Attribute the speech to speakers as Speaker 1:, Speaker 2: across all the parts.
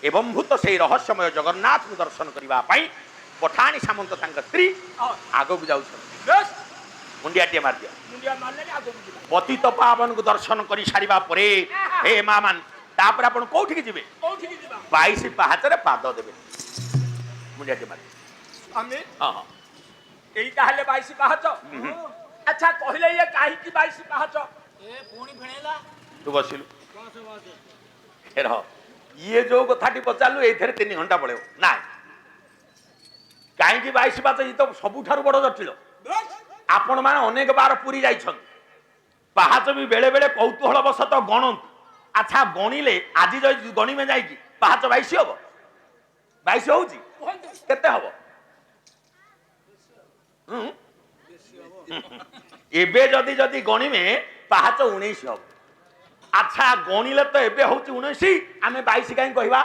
Speaker 1: ଏବଂ ଭୂତ ସେହି ରହସ୍ୟମୟ ଜଗନ୍ନାଥଙ୍କୁ ଦର୍ଶନ କରିବା ପାଇଁ ପଠାଣି ସାମନ୍ତ ତାଙ୍କ ସ୍ତ୍ରୀ ଆଗକୁ ଯାଉଛନ୍ତି। ମୁଣ୍ଡିଆଟିଏ ମାରିଦିଅ। ପତିତ ପାବନକୁ ଦର୍ଶନ କରି ସାରିବା ପରେ ହେ ମା ମାନେ ତାପରେ ଆପଣ କୋଉଠିକି ଯିବେ? 22 ପାହାଚରେ ପାଦ ଦେବେ। ମୁଣ୍ଡିଆଟିଏ ମାରିଦିଅ।
Speaker 2: ସ୍ୱାମୀ
Speaker 1: ହଁ ହଁ
Speaker 2: এইটা হলে 22 পাহাচ। আচ্ছা কহিলে ইয়ে কাহিকি 22 পাহাচ?
Speaker 1: ତୁ ବସିଲୁ ରହ। ଇଏ ଯୋଉ କଥାଟି ପଚାରିଲୁ ଏଇଥିରେ 3 ଘଣ୍ଟା ପଳେଇବ। ନାଇଁ କାହିଁକି 22 ପାହାଚ? ଇଏ ତ ସବୁଠାରୁ ବଡ ଜଟିଳ। ଆପଣ ମାନେ ଅନେକ ବାର ପୁରୀ ଯାଇଛନ୍ତି, ପାହାଚ ବି ବେଳେ ବେଳେ କୌତୁହଳ ବଶତଃ ଗଣନ୍ତୁ। ଆଚ୍ଛା ଗଣିଲେ ଆଜି ଯଦି ଗଣିମେ ଯାଇକି ପାହାଚ 22 ହବ? 22 ହଉଛି? କେତେ ହବ? ଏବେ ଯଦି ଯଦି ଗଣିମେ ପାହାଚ 19 ହବ। ଆଚ୍ଛା ଗଣିଲେ ତ ଏବେ ହଉଛି 19, ଆମେ 22 କାହିଁ କହିବା?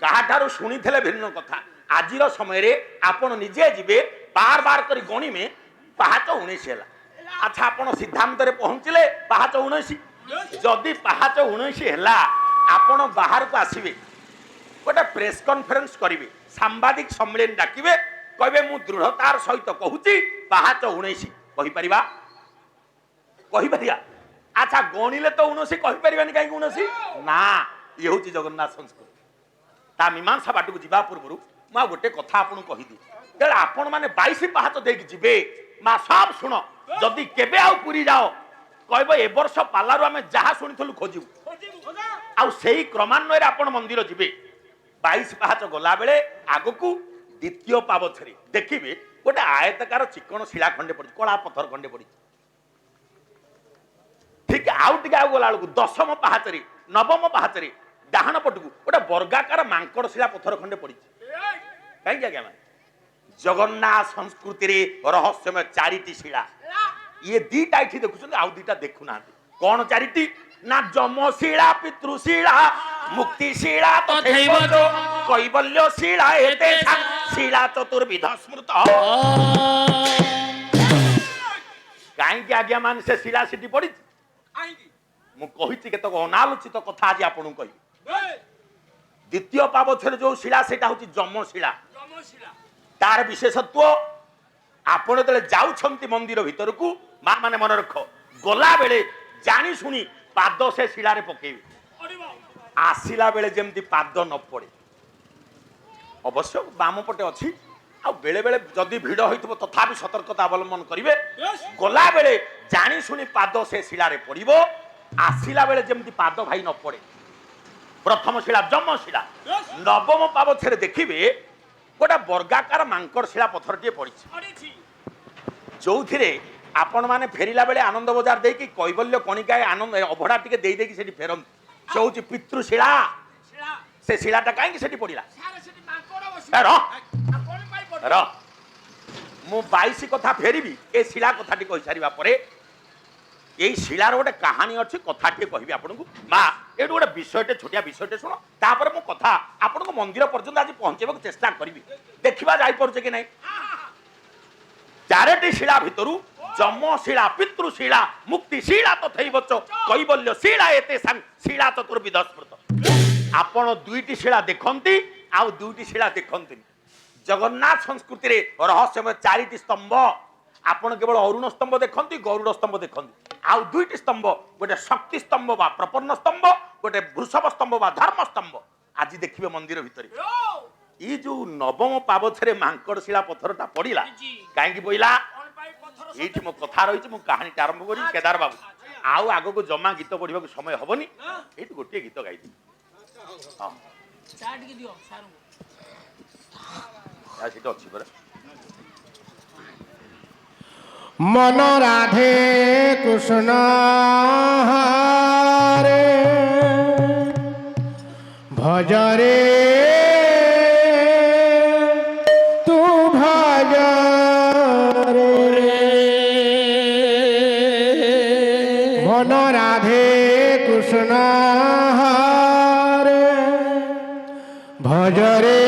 Speaker 1: କାହାଠାରୁ ଶୁଣିଥିଲେ ଭିନ୍ନ କଥା। ଆଜିର ସମୟରେ ଆପଣ ନିଜେ ଯିବେ, ବାର ବାର କରି ଗଣିମେ ପାହାଚ 19 ହେଲା। ଆଚ୍ଛା ଆପଣ ସିଦ୍ଧାନ୍ତରେ ପହଞ୍ଚିଲେ ପାହାଚ 19। ଯଦି ପାହାଚ 19 ହେଲା ଆପଣ ବାହାରକୁ ଆସିବେ, ଗୋଟେ ପ୍ରେସ କନଫରେନ୍ସ କରିବେ, ସାମ୍ବାଦିକ ସମ୍ମିଳନୀ ଡାକିବେ, କହିବେ ମୁଁ ଦୃଢ଼ତାର ସହିତ କହୁଛି ପାହାଚ 19। କହିପାରିବା? କହିପାରିବା? ଆଚ୍ଛା ଗଣିଲେ ତ 19 କହିପାରିବାନି, କାହିଁକି 19? ନା, ଇଏ ହଉଛି ଜଗନ୍ନାଥ ସଂସ୍କୃତି। ତା ମୀମାଂସା ବାଟକୁ ଯିବା ପୂର୍ବରୁ ମୁଁ ଆଉ ଗୋଟେ କଥା ଆପଣଙ୍କୁ କହିଦିଏ। ତେଣୁ ଆପଣ ମାନେ 22 ପାହାଚ ଦେଇକି ଯିବେ। ମା ସବ ଶୁଣ, ଯଦି କେବେ ଆଉ ପୁରୀ ଯାଅ କହିବ ଏ ବର୍ଷ ପାଲାରୁ ଆମେ ଯାହା ଶୁଣିଥିଲୁ ଖୋଜିବୁ, ଆଉ ସେଇ କ୍ରମାନ୍ୱୟରେ ଆପଣ ମନ୍ଦିର ଯିବେ। 22 ପାହାଚ ଗଲା ବେଳେ ଆଗକୁ ଦ୍ୱିତୀୟ ପାବଛରେ ଦେଖିବେ ଗୋଟେ ଆୟତକାର ଚିକଣ ଶିଳା ଖଣ୍ଡେ ପଡିଛି, କଳା ପଥର ଖଣ୍ଡେ ପଡିଛି। ଠିକ ଆଉ ଟିକେ ଆଉ ଗଲା ବେଳକୁ 10ମ ପାହାଚରେ, 9ମ ପାହାଚରେ ଡାହାଣ ପଟକୁ ଗୋଟେ ବର୍ଗାକାର ମାଙ୍କଡ ଶିଳା ପଥର ଖଣ୍ଡେ ପଡିଛି। କାହିଁକି ଆଜ୍ଞା ମାନେ ଜଗନ୍ନାଥ ସଂସ୍କୃତିରେ ରହସ୍ୟମୟ 4ଟି ଶିଳା। ଇଏ 2ଟା ଏଠି ଦେଖୁଛନ୍ତି, ଆଉ 2ଟା ଦେଖୁନାହାନ୍ତି। କଣ 4ଟି? ନା ଯମଶିଳା, ପିତୃଶିଳା, ମୁକ୍ତିଶିଳା, କୈବଲ୍ୟ ଶିଳା, ଏତେ ଶିଳା ଚତୁର୍ବିଧ ସ୍ମୃତ। କାହିଁକି ଆଜ୍ଞା ମାନେ ସେ ଶିଳା ସେଠି ପଡିଛି? ମୁଁ କହିଛି କେତେକ ଅନାଲୋଚିତ କଥା ଆଜି ଆପଣଙ୍କୁ କହିବି। ଦ୍ୱିତୀୟ ପାବଛରେ ଯୋଉ ଶିଳା ସେଟା ହଉଛି ଯମଶିଳା। ତାର ବିଶେଷତ୍ୱ, ଆପଣ ଯେତେବେଳେ ଯାଉଛନ୍ତି ମନ୍ଦିର ଭିତରକୁ, ମା ମାନେ ମନେ ରଖ, ଗଲା ବେଳେ ଜାଣି ଶୁଣି ପାଦ ସେ ଶିଳାରେ ପକେଇବେ, ଆସିଲା ବେଳେ ଯେମିତି ପାଦ ନ ପଡେ। ଅବଶ୍ୟ ବାମ ପଟେ ଅଛି, ଆଉ ବେଳେ ବେଳେ ଯଦି ଭିଡ ହୋଇଥିବ ତଥାପି ସତର୍କତା ଅବଲମ୍ବନ କରିବେ। ଗଲା ବେଳେ ଜାଣି ଶୁଣି ପାଦ ସେ ଶିଳାରେ ପଡିବ, ଆସିଲା ବେଳେ ଯେମିତି ପାଦ ଭାଇ ନ ପଡେ। ପ୍ରଥମ ଶିଳା ଯମଶିଳା। 9ମ ପାବଛରେ ଦେଖିବେ ଗୋଟେ ବର୍ଗାକାର ମାଙ୍କଡ ଶିଳା ପଥରଟିଏ ପଡିଛି, ଯୋଉଥିରେ ଆପଣ ମାନେ ଫେରିଲା ବେଳେ ଆନନ୍ଦ ବଜାର ଦେଇକି କୈବଲ୍ୟ କଣିକାଏ ଆନନ୍ଦ ଅଭଢା ଟିକେ ଦେଇ ଦେଇକି ସେଠି ଫେରନ୍ତି। ସେ ହଉଛି ପିତୃଶିଳା। ସେ ଶିଳାଟା କାହିଁକି ସେଠି ପଡିଲା? ମୁଁ 22 କଥା ଫେରିବି ଏ ଶିଳା କଥାଟି କହିସାରିବା ପରେ। এই শিলার গোটে কাহানী অছি, কথাটিয়ে কহিবি আপনার। মা এটু গোটে বিষয়টে, ছোটিয়া বিষয়টে শুণ, তাপরে মু কথা আপনার মন্দির পর্যন্ত আজ পৌঁছাইବାକୁ চেষ্টা করবি। দেখিবা যাইপারুছে কি নাই। 4টি শিলা ভিতরু যমশিলা, পিতৃশিলা, মুক্তিশিলা তথৈবচ কৈবল্য শিলা, এতে শিলা চতুর্বিধ স্মৃত। আপন 2টি শিলা দেখন্তি, আউ 2টি শিলা দেখন্তিনি। জগন্নাথ সংস্কৃতিরে রহস্যময় 4টি স্তম্ভ। ଆପଣ କେବଳ ଅରୁଣ ସ୍ତମ୍ଭ ଦେଖନ୍ତି, ଗରୁଡ଼ ସ୍ତମ୍ଭ ଦେଖନ୍ତି। ଆଉ 2ଟି ସ୍ତମ୍ଭ, ଗୋଟେ ଶକ୍ତି ସ୍ତମ୍ଭ ବା ପ୍ରପନ୍ନ ସ୍ତମ୍ଭ, ଗୋଟେ ବୃଷଭ ସ୍ତମ୍ଭ ବା ଧର୍ମ ସ୍ତମ୍ଭ ଆଜି ଦେଖିବେ ମନ୍ଦିର ଭିତରେ। ଏଇ ଯୋଉ 9ମ ପାବଛରେ ମାଙ୍କଡ ଶିଳା ପଥରଟା ପଡିଲା, କାହିଁକି ପଇଲା? ଏଇଠି ମୋ କଥା ରହିଛି, ମୁଁ କାହାଣୀଟା ଆରମ୍ଭ କରିବି। କେଦାର ବାବୁ ଆଉ ଆଗକୁ ଜମା ଗୀତ ପଢିବାକୁ ସମୟ ହବନି, ଏଇଠି ଗୋଟିଏ ଗୀତ ଗାଇଦେବି। ହଁ ସେଟା ଅଛି ପରା।
Speaker 3: মন রাধে কৃষ্ণ হরে ভজরে তু ভজরে মন রাধে কৃষ্ণ হরে ভজরে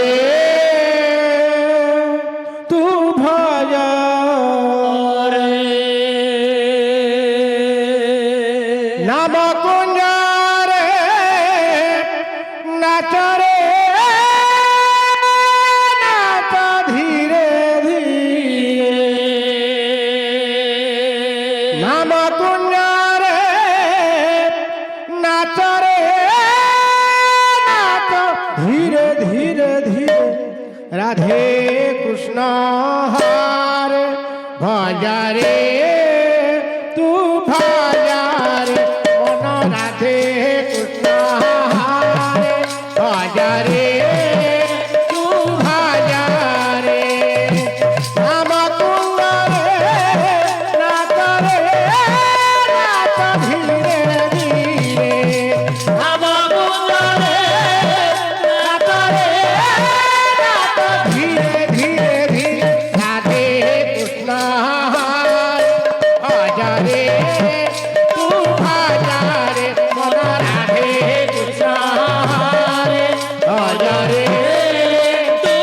Speaker 3: নাচ রে নাচ ধীরে ধীরে ধীরে রাধে কৃষ্ণ হরে ভজরে তু ভজরে মন রাধে কৃষ্ণ হরে ভজরে তু ভজরে রাম কুন্দরে নাচ রে নাচ ধীরে ধীরে রাম কুন্দরে নাচ রে নাচ ধীরে ধীরে ধীরে রাধে কৃষ্ণ ভজরে তু ভজরে মন রাধে কৃষ্ণ হরে ভজরে তু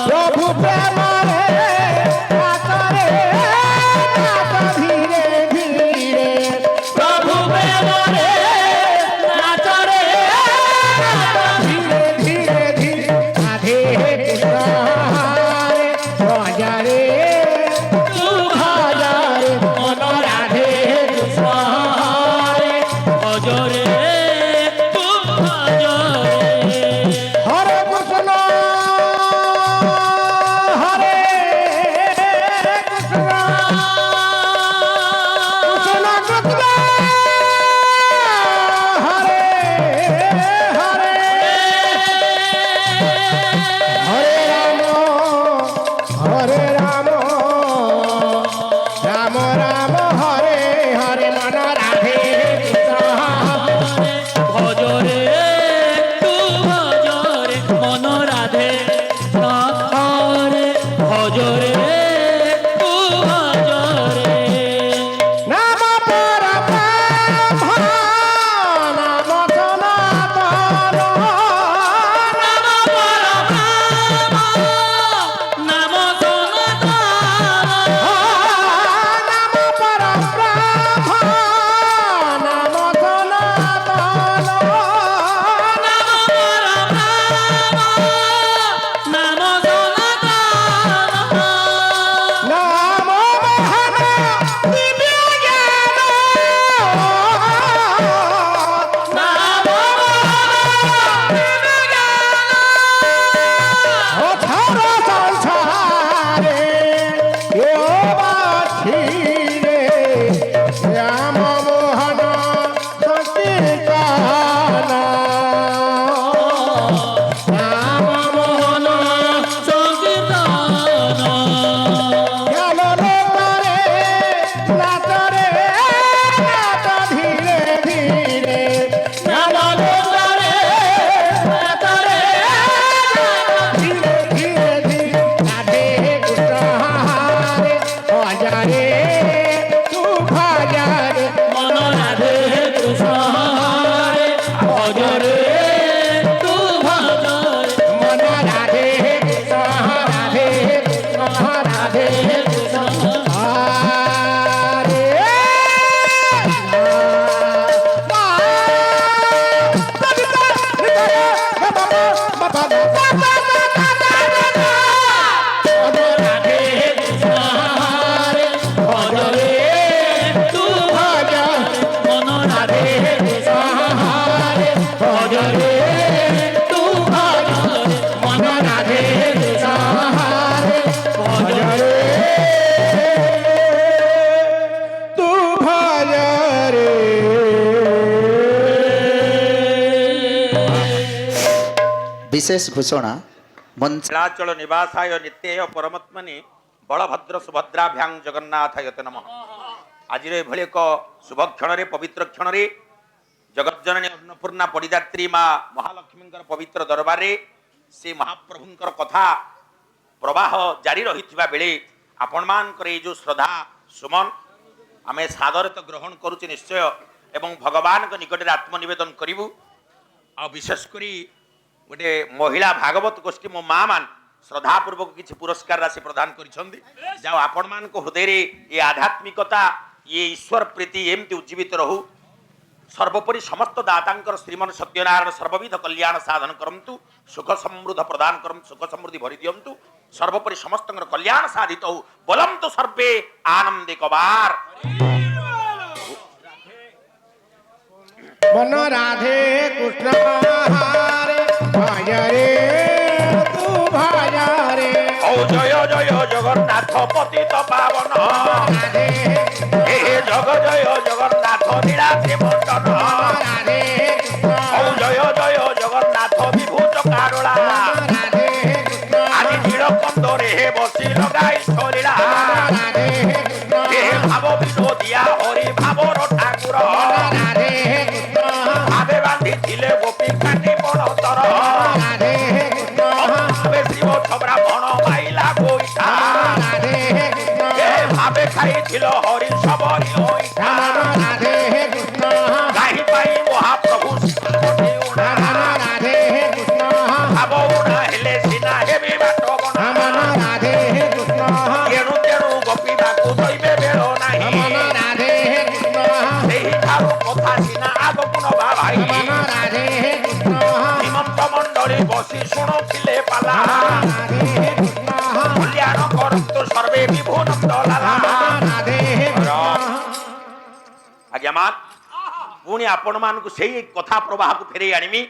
Speaker 3: প্রভু প্রেমরে নাচরে নাচ ধীরে ধীরে প্রভু প্রেমরে নাচরে নাচ ধীরে ধীরে ধীরে রাধে কৃষ্ণ হরে ভজরে তু ভজরে মন রাধে কৃষ্ণ হরে ভজরে তু ভজরে হরে কৃষ্ণ হরে কৃষ্ণ কৃষ্ণ কৃষ্ণ হরে হরে হরে রাম রাম রাম হরে হরে মন রাধে কৃষ্ণ
Speaker 4: ভজরে তু ভজরে মন রাধে হরে ভজরে তু ভজরে
Speaker 3: নাম পরব্রহ্ম নাম সনাতন
Speaker 4: নাম পরব্রহ্ম নাম সনাতন
Speaker 3: নাম পরব্রহ্ম নাম সনাতন
Speaker 4: নাম পরব্রহ্ম নাম সনাতন
Speaker 3: নাম মহান দিব্য জ্ঞান
Speaker 4: নাম
Speaker 3: অথর সংসারে কেউ বাছিরে রাম মোহন সংকীর্তন রাম মোহন
Speaker 4: সংকীর্তন
Speaker 3: জ্ঞান লোকরে নাচরে নাচ ধীরে ধীরে জ্ঞান লোকরে নাচরে নাচ ধীরে ধীরে ধীরে রাধে কৃষ্ণ হরে ভজরে তু ভজরে
Speaker 4: মন রাধে কৃষ্ণ হরে ভজরে তু ভজরে
Speaker 3: মন রাধে কৃষ্ণ রাধে কৃষ্ণ রাধে কৃষ্ণ হরে
Speaker 4: রাধে কৃষ্ণ হরে ভজরে তু ভজরে মন রাধে কৃষ্ণ হরে ভজরে তু ভজরে মন রাধে কৃষ্ণ হরে ভজরে
Speaker 3: তু
Speaker 5: বিশেষ ঘোষণা মঞ্চ
Speaker 1: নীଳାଚଳ ନିବାସାୟ ନିତ୍ୟେୟ ପରମାତ୍ମନେ ବଳଭଦ୍ର ସୁଭଦ୍ରାଭ୍ୟାଂ ଜଗନ୍ନାଥାୟ ତେ ନମଃ। ଆଜିର ଏଭଳି ଏକ ଶୁଭ କ୍ଷଣରେ ପବିତ୍ର କ୍ଷଣରେ ଜଗଜ୍ଜନନୀ ଅନ୍ନପୂର୍ଣ୍ଣା ପଡ଼ିଦାତ୍ରୀ ମା ମହାଲକ୍ଷ୍ମୀଙ୍କର ପବିତ୍ର ଦରବାରରେ ସେ ମହାପ୍ରଭୁଙ୍କର କଥା ପ୍ରବାହ ଜାରି ରହିଥିବା ବେଳେ ଆପଣମାନଙ୍କର ଏଇ ଯେଉଁ ଶ୍ରଦ୍ଧା ସୁମନ ଆମେ ସାଦରେ ତ ଗ୍ରହଣ କରୁଛୁ ନିଶ୍ଚୟ ଏବଂ ଭଗବାନଙ୍କ ନିକଟରେ ଆତ୍ମନିବେଦନ କରିବୁ। ଆଉ ବିଶେଷ କରି ଗୋଟେ ମହିଳା ଭାଗବତ ଗୋଷ୍ଠୀ ମୋ ମା ମାନ ଶ୍ରଦ୍ଧାପୂର୍ବକ କିଛି ପୁରସ୍କାର ରାଶି ପ୍ରଦାନ କରିଛନ୍ତି। ଯାଉ ଆପଣମାନଙ୍କ ହୃଦୟରେ ଏ ଆଧ୍ୟାତ୍ମିକତା ଇଏ ଈଶ୍ୱର ପ୍ରୀତି ଏମିତି ଉଜ୍ଜୀବିତ ରହୁ। ସର୍ବୋପରି ସମସ୍ତ ଦାତାଙ୍କର ଶ୍ରୀମନ ସତ୍ୟନାରାୟଣ ସର୍ବବିଧ କଲ୍ୟାଣ ସାଧନ କରନ୍ତୁ, ସୁଖ ସମୃଦ୍ଧ ପ୍ରଦାନ କରନ୍ତୁ, ସୁଖ ସମୃଦ୍ଧି ଭରି ଦିଅନ୍ତୁ। ସର୍ବୋପରି ସମସ୍ତଙ୍କର କଲ୍ୟାଣ ସାଧିତ ହଉ। ବୋଲନ୍ତୁ ସର୍ବେ ଆନନ୍ଦେ କବାର।
Speaker 3: मन राधे कृष्ण हरे भज रे तू भज रे
Speaker 1: ও জয় জয় জগন্নাথ পতিত পাবন
Speaker 3: राधे
Speaker 1: হে জগ জয় জগন্নাথ লীলাতে মণ্ডন
Speaker 3: राधे
Speaker 1: ও জয় জয় জগন্নাথ বিভূত কারলা
Speaker 3: राधे
Speaker 1: আদি নীলকন্দরে হে বসি লগাই ছলিলা
Speaker 3: राधे
Speaker 1: হে ভাব বিনোদিয়া হরি ভাবর ঠাকুর
Speaker 3: राधे
Speaker 1: ভাবে বাঁধিছিলে গোপী কাটি বড়তর
Speaker 3: राधे
Speaker 1: ভাবে শিব ছবরা বন মাইলা বৈঠা
Speaker 3: राधे
Speaker 1: হে ভাবে খাইছিল হরি সবরি ওইঠা
Speaker 3: राधे
Speaker 1: গাহি পাই মহাপ্রভু
Speaker 3: राधे
Speaker 1: ভাব উড়া হেলে সিনা হেবি বাট বনা
Speaker 3: राधे
Speaker 1: তেণু তেণু গোপী বাকু দইবে বেড় নাহি
Speaker 3: राधे
Speaker 1: সেই ঠারু কথা সিনা আগকু নবা ভাই
Speaker 3: राधे
Speaker 1: হিমন্ত মণ্ডলী বসি শুণুଥିଲେ পালা কল্যাণ করন্তু সর্বে বিভুনন্দ লালা ଆଜ୍ଞା ମା ପୁଣି ଆପଣମାନଙ୍କୁ ସେଇ କଥା ପ୍ରବାହକୁ ଫେରେଇ ଆଣିବି।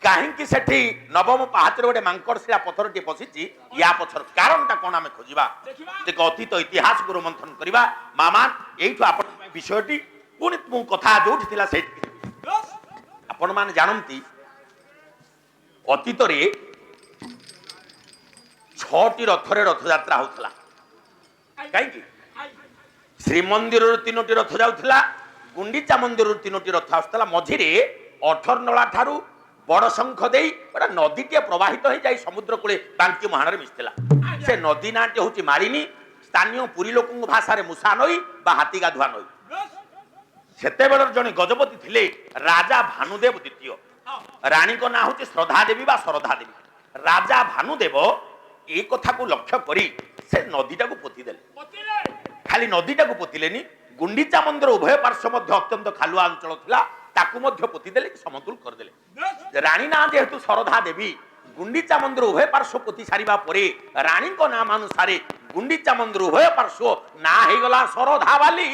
Speaker 1: କାହିଁକି ସେଠି ନବମ ପାହାଚରେ ଗୋଟେ ମାଙ୍କଡ଼ଶିଳା ପଥରଟିଏ ବସିଛି, ୟା ପଛର କାରଣଟା କ'ଣ ଆମେ ଖୋଜିବା, ଟିକେ ଅତୀତ ଇତିହାସକୁ ରୋମନ୍ଥନ କରିବା। ମାମା ଏଇଠୁ ଆପଣଙ୍କ ପାଇଁ ବିଷୟଟି ପୁଣି ମୁଁ କଥା ଯୋଉଠି ଥିଲା ସେଇଠି ଆପଣମାନେ ଜାଣନ୍ତି ଅତୀତରେ 6ଟି ରଥରେ ରଥଯାତ୍ରା ହଉଥିଲା। କାହିଁକି ଶ୍ରୀମନ୍ଦିରରୁ 3ଟି ରଥ ଯାଉଥିଲା, ଗୁଣ୍ଡିଚା ମନ୍ଦିରରୁ 3ଟି ରଥ ଆସୁଥିଲା। ମଝିରେ 18 ନଳା ଠାରୁ ବଡ଼ ଶଙ୍ଖ ଦେଇ ଗୋଟେ ନଦୀଟିଏ ପ୍ରବାହିତ ହେଇଯାଇ ସମୁଦ୍ର କୂଳେ ବାଙ୍କି ମହାଣରେ ମିଶିଥିଲା। ସେ ନଦୀ ନାଁଟି ହେଉଛି ମାଳିନୀ, ସ୍ଥାନୀୟ ପୁରୀ ଲୋକଙ୍କ ଭାଷାରେ ମୂଷା ନଈ ବା ହାତୀ ଗାଧୁଆ ନଈ। ସେତେବେଳର ଜଣେ ଗଜପତି ଥିଲେ ରାଜା ଭାନୁଦେବ ଦ୍ୱିତୀୟ, ରାଣୀଙ୍କ ନାଁ ହେଉଛି ଶ୍ରଦ୍ଧା ଦେବୀ ବା ଶରଧା ଦେବୀ। ରାଜା ଭାନୁଦେବ ଏ କଥାକୁ ଲକ୍ଷ୍ୟ କରି ସେ ନଦୀଟାକୁ ପୋତିଦେଲେ। ଖାଲି ନଦୀଟାକୁ ପୋତିଲେନି, ଗୁଣ୍ଡିଚା ମନ୍ଦିର ଉଭୟ ପାର୍ଶ୍ୱ ମଧ୍ୟ ଅତ୍ୟନ୍ତ ଖାଲୁଆ ଅଞ୍ଚଳ ଥିଲା, ତାକୁ ମଧ୍ୟ ପୋତିଦେଲେ, ସମତୁଲ କରିଦେଲେ। ରାଣୀ ନାଁ ଯେହେତୁ ଶରଧା ଦେବୀ, ଗୁଣ୍ଡିଚା ମନ୍ଦିର ଉଭୟ ପାର୍ଶ୍ୱ ପୋତି ସାରିବା ପରେ ରାଣୀଙ୍କ ନାମ ଅନୁସାରେ ଗୁଣ୍ଡିଚା ମନ୍ଦିର ଉଭୟ ପାର୍ଶ୍ୱ ନାଁ ହେଇଗଲା ଶରଧା ବାଲି।